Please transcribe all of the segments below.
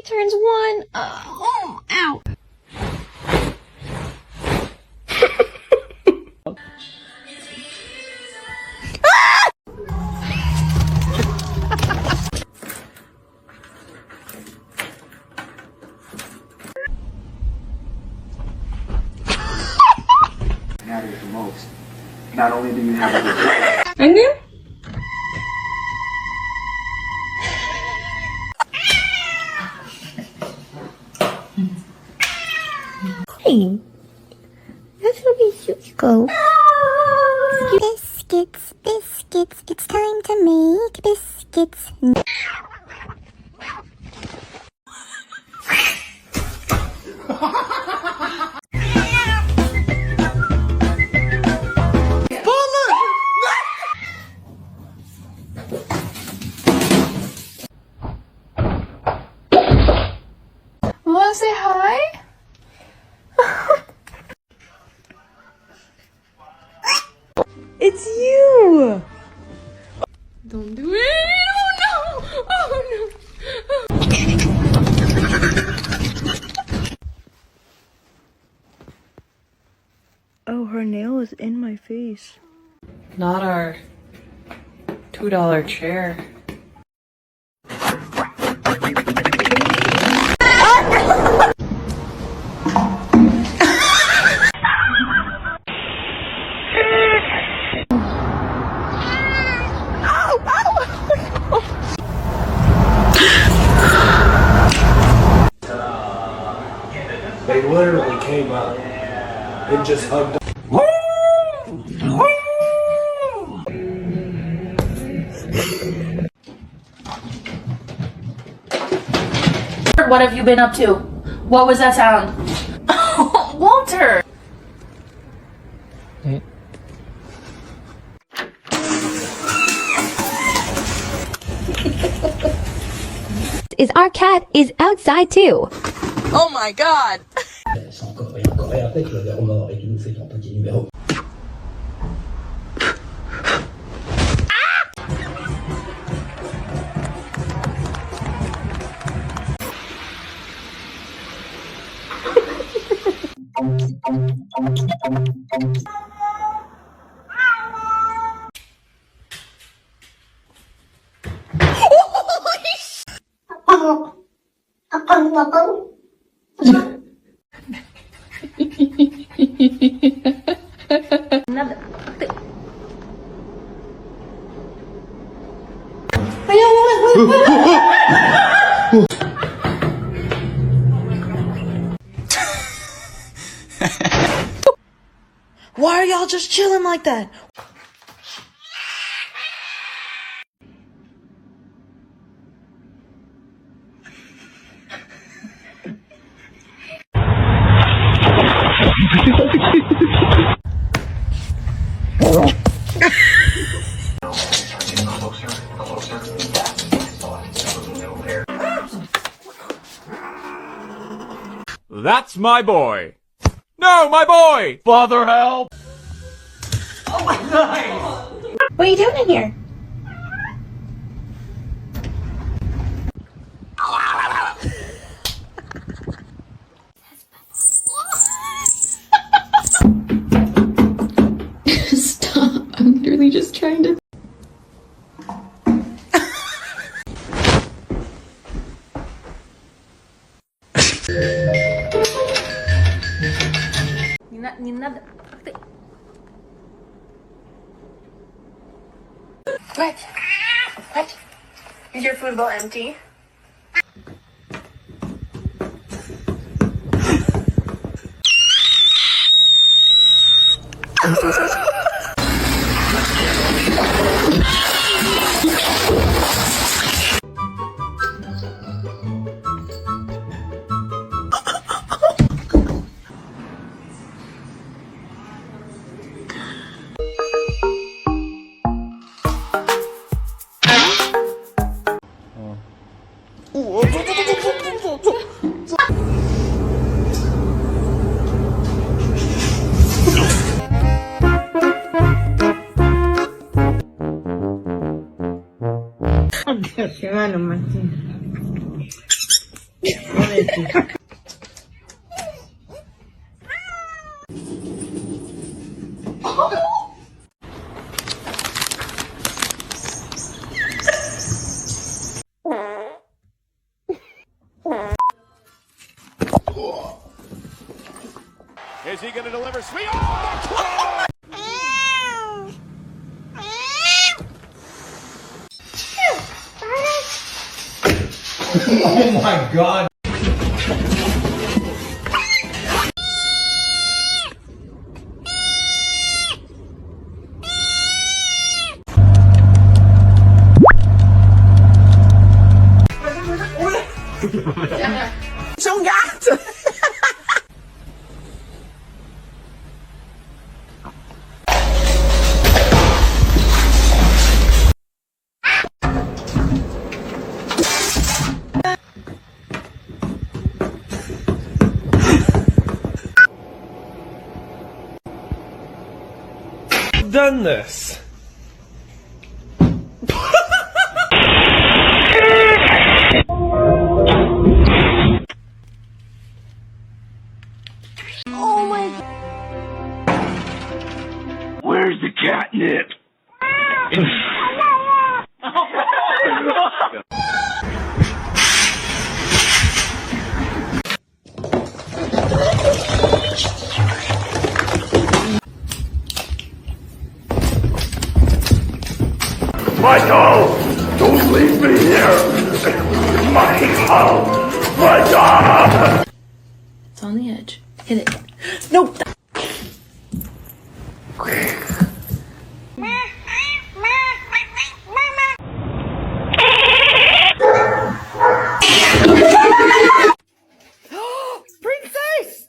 turns 1. Ow. Matters the most. Not only do you have a And then? Hey, that's gonna be cute. Go. Biscuits, biscuits. It's time to make biscuits. Wanna say hi? It's you! Don't do it! Oh no! Oh no! Oh, her nail is in my face. Not our $2 chair. They literally came up and just hugged up. What have you been up to? What was that sound? Walter! Is our cat is outside too. Oh my god! Why are y'all just chilling like that? That's my boy. No, my boy! Father, help! Oh my God! What are you doing in here? Stop. I'm literally just trying to. What? Is your food bowl empty? Is he going to deliver sweet? Oh! Oh my god. Zo'n gat! Done this. Where's the catnip? Michael! Don't leave me here! Michael! Michael! It's on the edge. Hit it. No! Princess!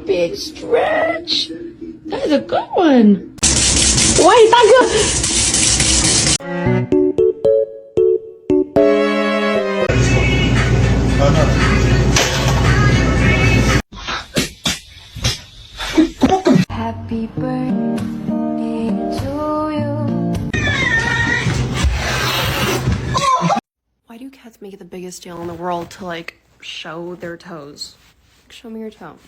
Big stretch. That's a good one. Wait, that's good. Happy birthday to you. Why do cats make it the biggest deal in the world to, like, show their toes? Show me your toe.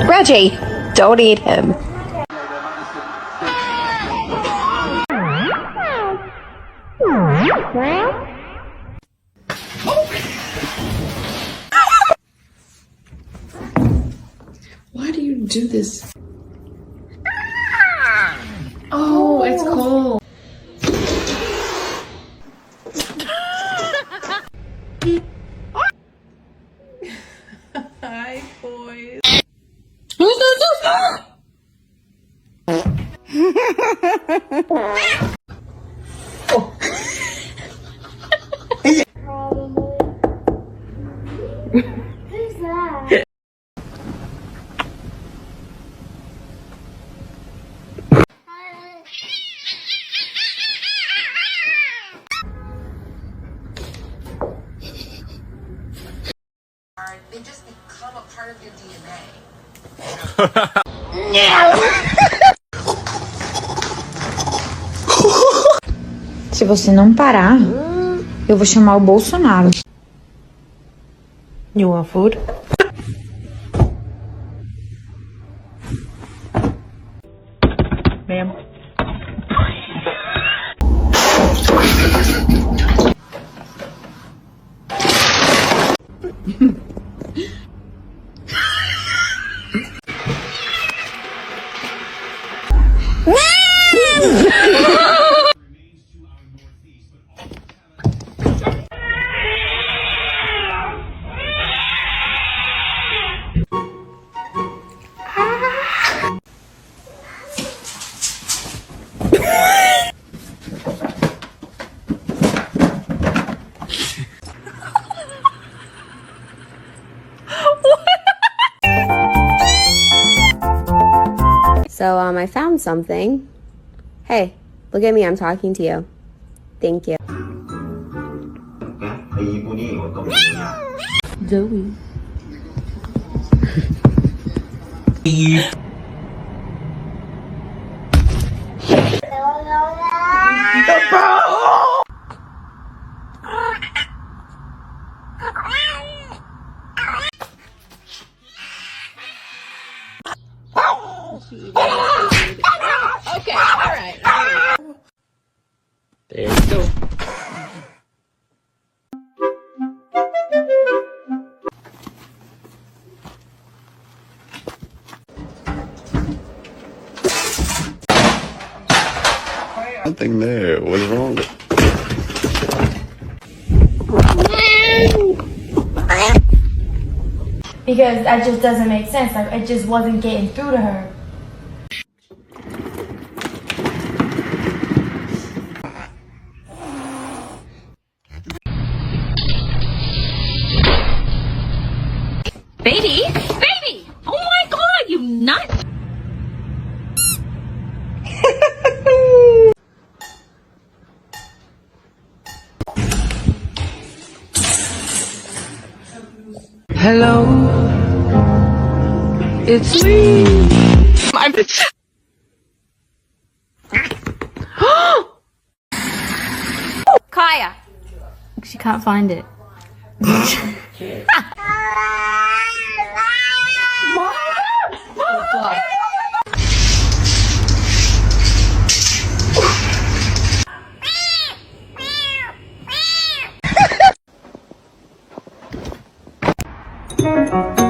Reggie, don't eat him. Why do you do this? Oh, it's cold. Hi, boys. Who's that? They just become Se você não parar, eu vou chamar o Bolsonaro. You want food? Ma'am. So, I found something. Hey, look at me, I'm talking to you. Thank you. Zoe. There you go. Nothing there. What's wrong? Because that just doesn't make sense. Like, it just wasn't getting through to her. Baby? Baby! Oh my god, you nut! Hello, it's me. My bitch. Kaya! She can't find it. Thank you.